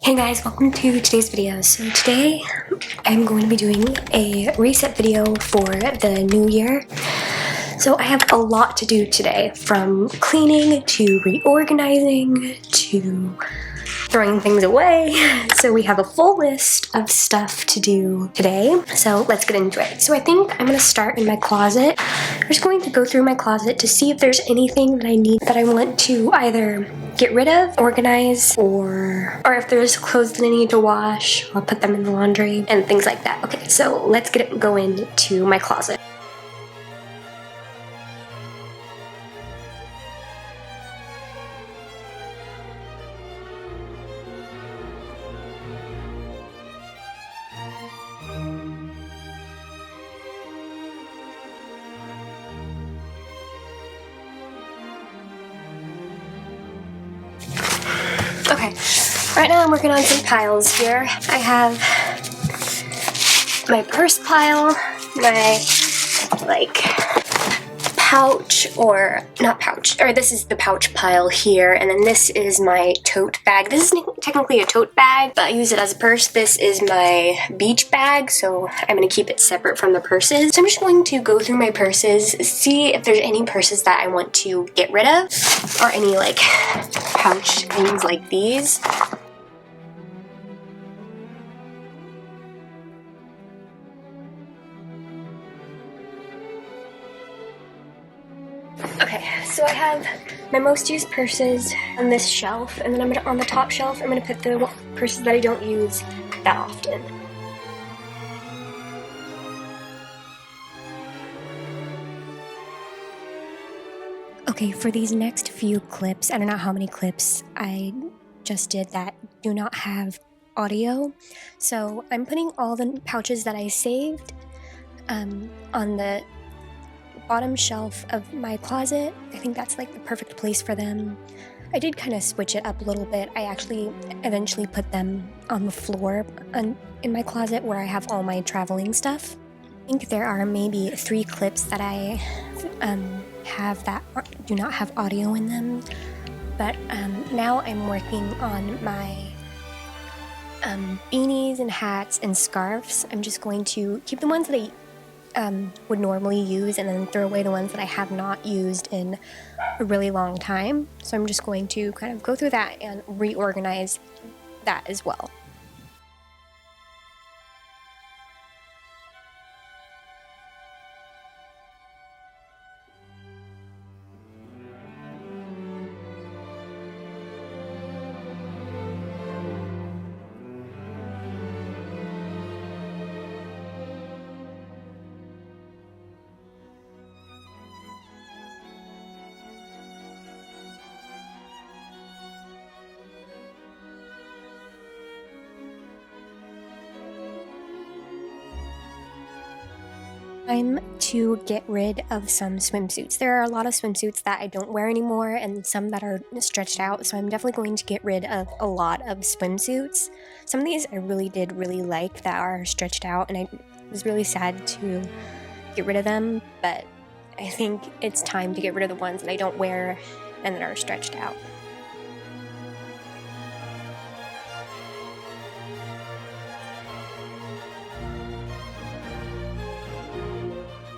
Hey guys, welcome to today's video. So today I'm going to be doing a reset video for the new year. So I have a lot to do today, from cleaning to reorganizing to throwing things away. So we have a full list of stuff to do today. So let's get into it. So I think I'm going to start in my closet. I'm just going to go through my closet to see if there's anything that I need that I want to either get rid of, organize, or if there's clothes that I need to wash, I'll put them in the laundry and things like that. Okay, so let's go into my closet. Okay, right now I'm working on some piles here. I have my purse pile, my pouch, or not pouch, or this is the pouch pile here, and then this is my tote bag. This is technically a tote bag, but I use it as a purse. This is my beach bag, so I'm going to keep it separate from the purses. So I'm just going to go through my purses, see if there's any purses that I want to get rid of, or any pouch things like these. Okay, so I have my most used purses on this shelf, and then on the top shelf I'm going to put the purses that I don't use that often. Okay, for these next few clips, I don't know how many clips I just did that do not have audio, so I'm putting all the pouches that I saved on the bottom shelf of my closet. I think that's the perfect place for them. I did kind of switch it up a little bit. I actually eventually put them on the floor in my closet where I have all my traveling stuff. I think there are maybe 3 clips that I have that do not have audio in them, but now I'm working on my beanies and hats and scarves. I'm just going to keep the ones that I would normally use and then throw away the ones that I have not used in a really long time. So I'm just going to kind of go through that and reorganize that as well. Time to get rid of some swimsuits. There are a lot of swimsuits that I don't wear anymore and some that are stretched out, so I'm definitely going to get rid of a lot of swimsuits. Some of these I did really like that are stretched out, and I was really sad to get rid of them, but I think it's time to get rid of the ones that I don't wear and that are stretched out.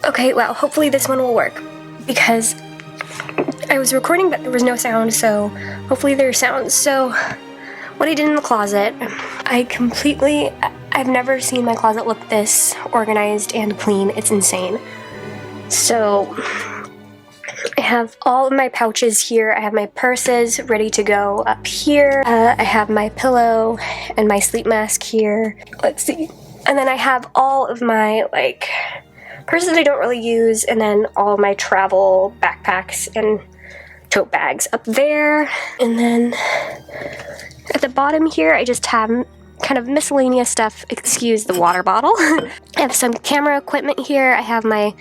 Okay, well, hopefully this one will work, because I was recording but there was no sound, so hopefully there's sound. So what I did in the closet, I've never seen my closet look this organized and clean. It's insane. So I have all of my pouches here. I have my purses ready to go up here. I have my pillow and my sleep mask here. Let's see. And then I have all of my purses I don't really use, and then all my travel backpacks and tote bags up there. And then at the bottom here I just have kind of miscellaneous stuff. Excuse the water bottle. I have some camera equipment here. I have my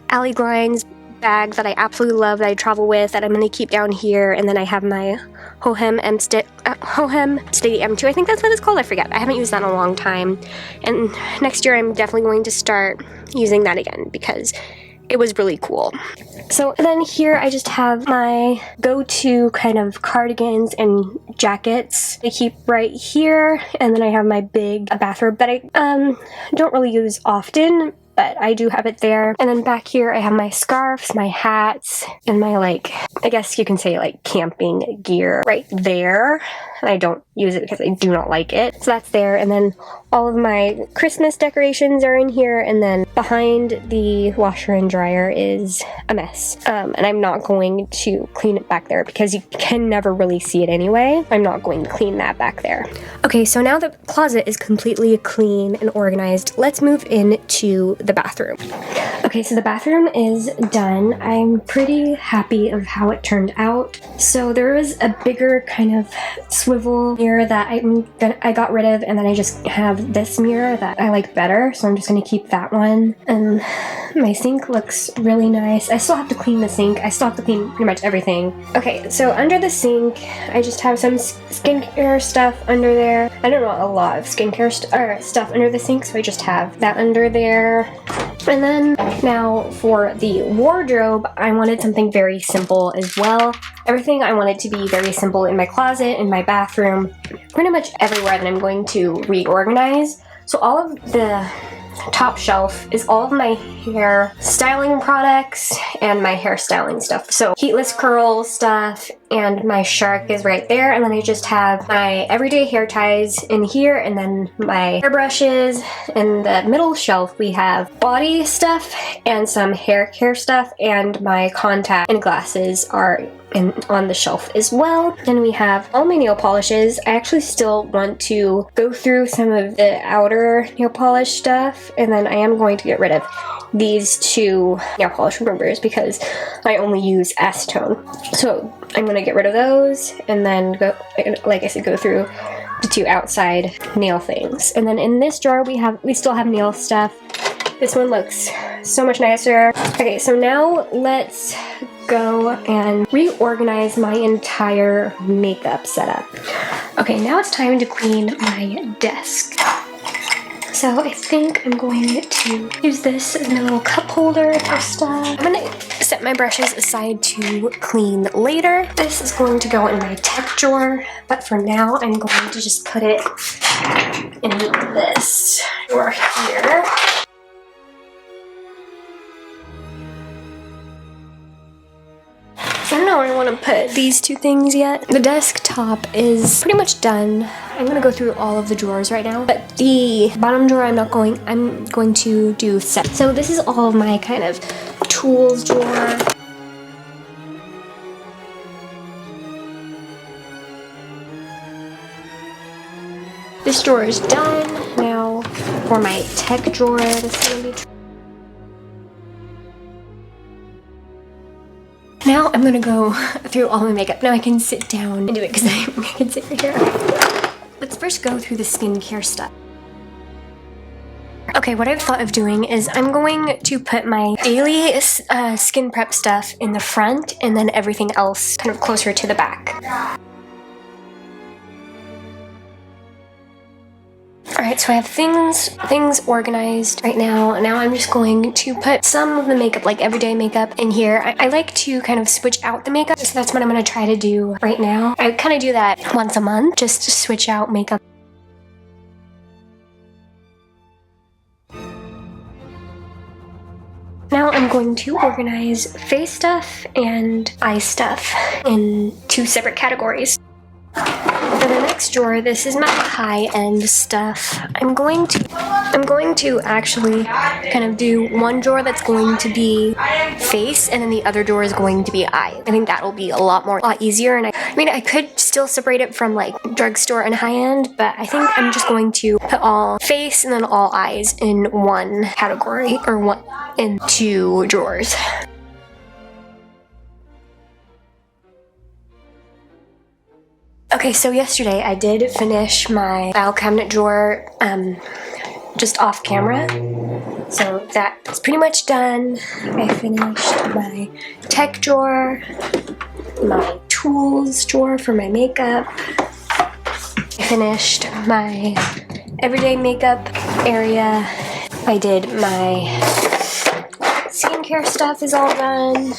Alley Grinds bag that I absolutely love, that I travel with, that I'm going to keep down here. And then I have my Hohem Steady M2. I think that's what it's called. I forget. I haven't used that in a long time. And next year I'm definitely going to start using that again, because it was really cool. So then here I just have my go-to kind of cardigans and jackets I keep right here, and then I have my big bathrobe that I don't really use often, but I do have it there. And then back here I have my scarves, my hats, and my, like, I guess you can say, like, camping gear right there. And I don't use it because I do not like it. So that's there. And then all of my Christmas decorations are in here. And then behind the washer and dryer is a mess. And I'm not going to clean it back there because you can never really see it anyway. I'm not going to clean that back there. Okay, so now the closet is completely clean and organized. Let's move into the bathroom. Okay, so the bathroom is done. I'm pretty happy of how it turned out. So there was a bigger kind of swivel mirror that I got rid of, and then I just have this mirror that I like better, so I'm just going to keep that one. And my sink looks really nice. I still have to clean the sink. I still have to clean pretty much everything. Okay, so under the sink, I just have some skincare stuff under there. I don't want a lot of skincare stuff under the sink, so I just have that under there. And then now for the wardrobe, I wanted something very simple as well. Everything I wanted to be very simple in my closet, in my bathroom, pretty much everywhere that I'm going to reorganize. So all of the top shelf is all of my hair styling products and my hair styling stuff. So heatless curl stuff, and my shark is right there, and then I just have my everyday hair ties in here, and then my hairbrushes. In the middle shelf we have body stuff and some hair care stuff, and my contact and glasses are on the shelf as well. Then we have all my nail polishes. I actually still want to go through some of the outer nail polish stuff, and then I am going to get rid of these two nail polish removers because I only use acetone. So I'm going to get rid of those, and then go, like I said, go through the two outside nail things. And then in this drawer we still have nail stuff. This one looks so much nicer. Okay, so now let's go and reorganize my entire makeup setup. Okay, now it's time to clean my desk. So I think I'm going to use this as my little cup holder for stuff. I'm going to set my brushes aside to clean later. This is going to go in my tech drawer, but for now I'm going to just put it in this drawer here. I don't know where I want to put these two things yet. The desktop is pretty much done. I'm going to go through all of the drawers right now, but the bottom drawer I'm going to do set. So this is all of my kind of tools drawer. This drawer is done. Now for my tech drawer, this is going to be Now I'm gonna go through all my makeup. Now I can sit down and do it because I can sit right here. Let's first go through the skincare stuff. Okay, what I've thought of doing is I'm going to put my daily skin prep stuff in the front, and then everything else kind of closer to the back. Alright, so I have things organized right now. Now I'm just going to put some of the makeup, like everyday makeup, in here. I like to kind of switch out the makeup, so that's what I'm going to try to do right now. I kind of do that once a month, just to switch out makeup. Now I'm going to organize face stuff and eye stuff in two separate categories. For the next drawer, this is my high-end stuff. I'm going to actually kind of do one drawer that's going to be face, and then the other drawer is going to be eye. I think that'll be a lot easier, and I mean, I could still separate it from like drugstore and high-end, but I think I'm just going to put all face and then all eyes in one category, or in two drawers. Okay, so yesterday I did finish my file cabinet drawer just off camera. So that's pretty much done. I finished my tech drawer, my tools drawer for my makeup. I finished my everyday makeup area. I did my skincare skincare stuff is all done.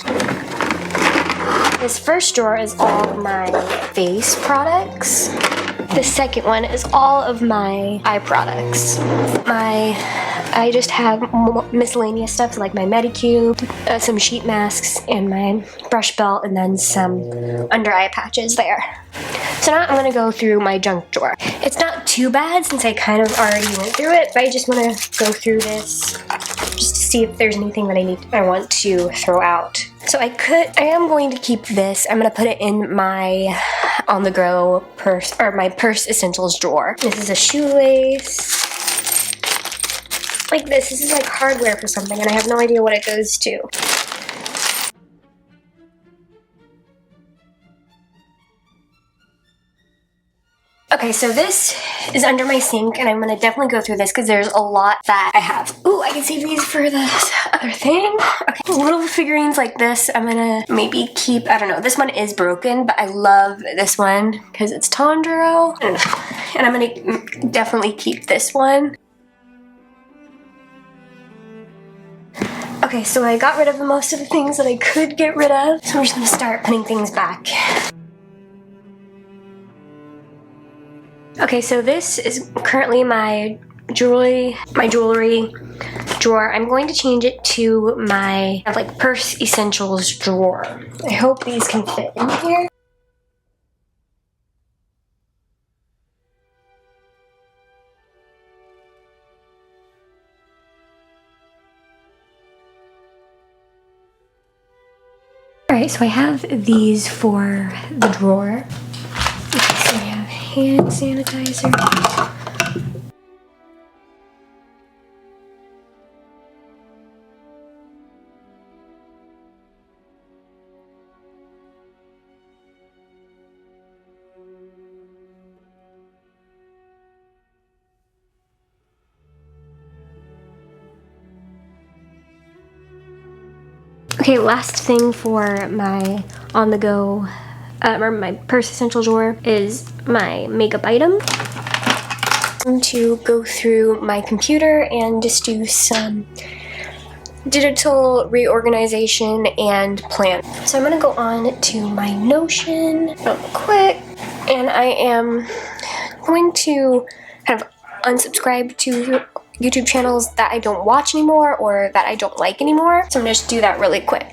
This first drawer is all of my face products. The second one is all of my eye products. I just have miscellaneous stuff like my Medicube, some sheet masks, and my brush belt, and then some under eye patches there. So now I'm gonna go through my junk drawer. It's not too bad since I kind of already went through it, but I just wanna go through this just to see if there's anything that I want to throw out. So I am going to keep this. I'm gonna put it in my on-the-go purse, or my purse essentials drawer. This is a shoelace. Like this is like hardware for something, and I have no idea what it goes to. Okay, so this is under my sink, and I'm gonna definitely go through this because there's a lot that I have. Ooh, I can save these for this other thing. Okay, little figurines like this, I'm gonna maybe keep, I don't know, this one is broken, but I love this one because it's Tanjiro. And I'm gonna definitely keep this one. Okay, so I got rid of most of the things that I could get rid of, so I'm just gonna start putting things back. Okay, so this is currently my jewelry drawer. I'm going to change it to my like purse essentials drawer. I hope these can fit in here. Alright, so I have these for the drawer. Okay, so we have hand sanitizer. Okay, last thing for my on-the-go, or my purse essential drawer is my makeup item. I'm going to go through my computer and just do some digital reorganization and plan. So I'm going to go on to my Notion real quick, and I am going to kind of unsubscribe to YouTube channels that I don't watch anymore or that I don't like anymore. So I'm gonna just do that really quick.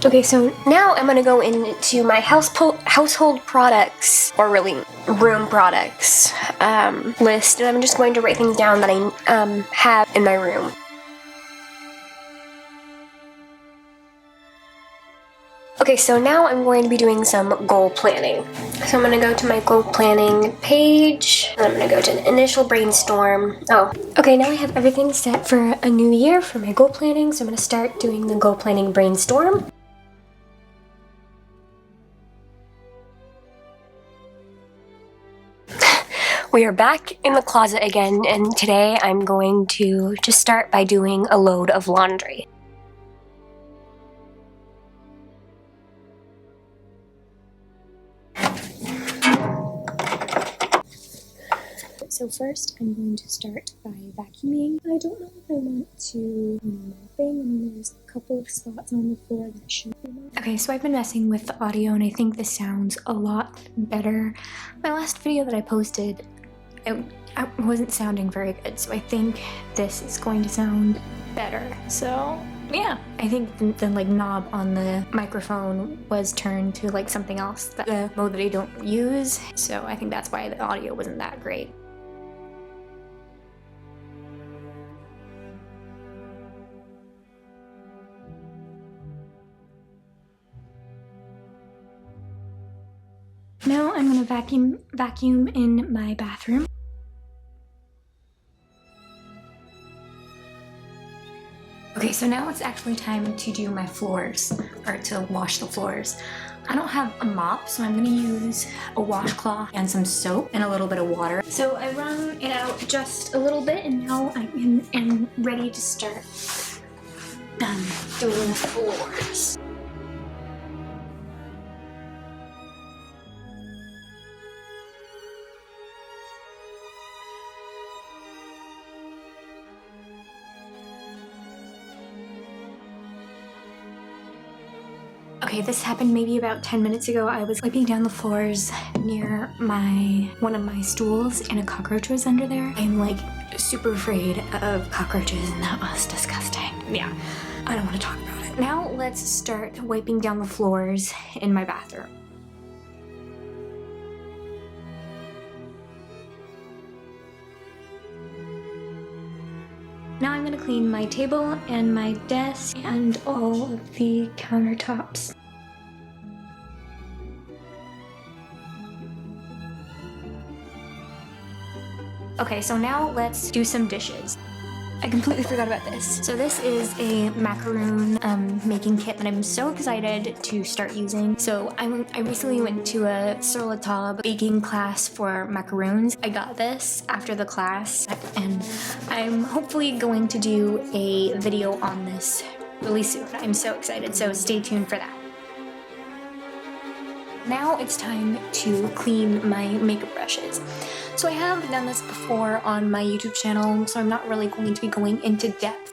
Okay, so now I'm gonna go into my household products, or really room products list, and I'm just going to write things down that I have in my room. Okay, so now I'm going to be doing some goal planning. So I'm gonna go to my goal planning page, and I'm gonna go to initial brainstorm. Oh, okay, now I have everything set for a new year for my goal planning, so I'm gonna start doing the goal planning brainstorm. We are back in the closet again, and today I'm going to just start by doing a load of laundry. So first I'm going to start by vacuuming. I don't know if I want to mopping, and there's a couple of spots on the floor that should be mopped. Okay, so I've been messing with the audio, and I think this sounds a lot better. My last video that I posted, it wasn't sounding very good, so I think this is going to sound better. So yeah, I think the like knob on the microphone was turned to like something else, the mode that I don't use, so I think that's why the audio wasn't that great. Now I'm gonna vacuum in my bathroom. Okay, so now it's actually time to do my floors, or to wash the floors. I don't have a mop, so I'm gonna use a washcloth and some soap and a little bit of water. So I wrung it out just a little bit, and now I am ready to start. done doing the floors. Okay, this happened maybe about 10 minutes ago. I was wiping down the floors near one of my stools and a cockroach was under there. I'm like super afraid of cockroaches and that was disgusting. Yeah, I don't want to talk about it. Now let's start wiping down the floors in my bathroom. Now I'm gonna clean my table and my desk and all of the countertops. Okay, so now let's do some dishes. I completely forgot about this. So this is a macaroon making kit that I'm so excited to start using. So I recently went to a sur la table baking class for macaroons. I got this after the class and I'm hopefully going to do a video on this really soon. I'm so excited, so stay tuned for that. Now it's time to clean my makeup brushes. So I have done this before on my YouTube channel, so I'm not really going to be going into depth.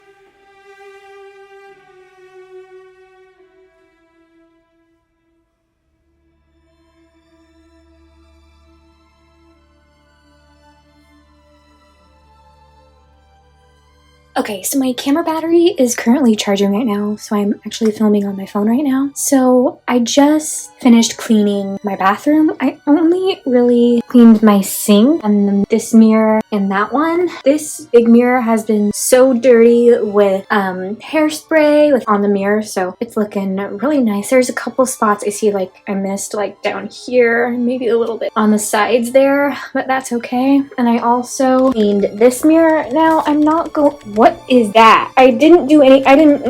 Okay, so my camera battery is currently charging right now, so I'm actually filming on my phone right now. So I just finished cleaning my bathroom. I only really cleaned my sink and this mirror and that one. This big mirror has been so dirty with hairspray on the mirror, so it's looking really nice. There's a couple spots I see like I missed like down here, maybe a little bit on the sides there, but that's okay. And I also cleaned this mirror. Now I'm not going... What is that? I didn't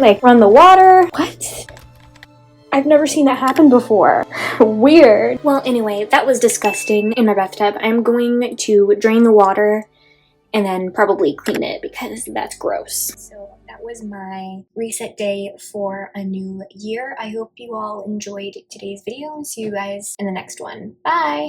like run the water. What? I've never seen that happen before. Weird. Well, anyway, that was disgusting in my bathtub. I'm going to drain the water and then probably clean it because that's gross. So that was my reset day for a new year. I hope you all enjoyed today's video and see you guys in the next one. Bye!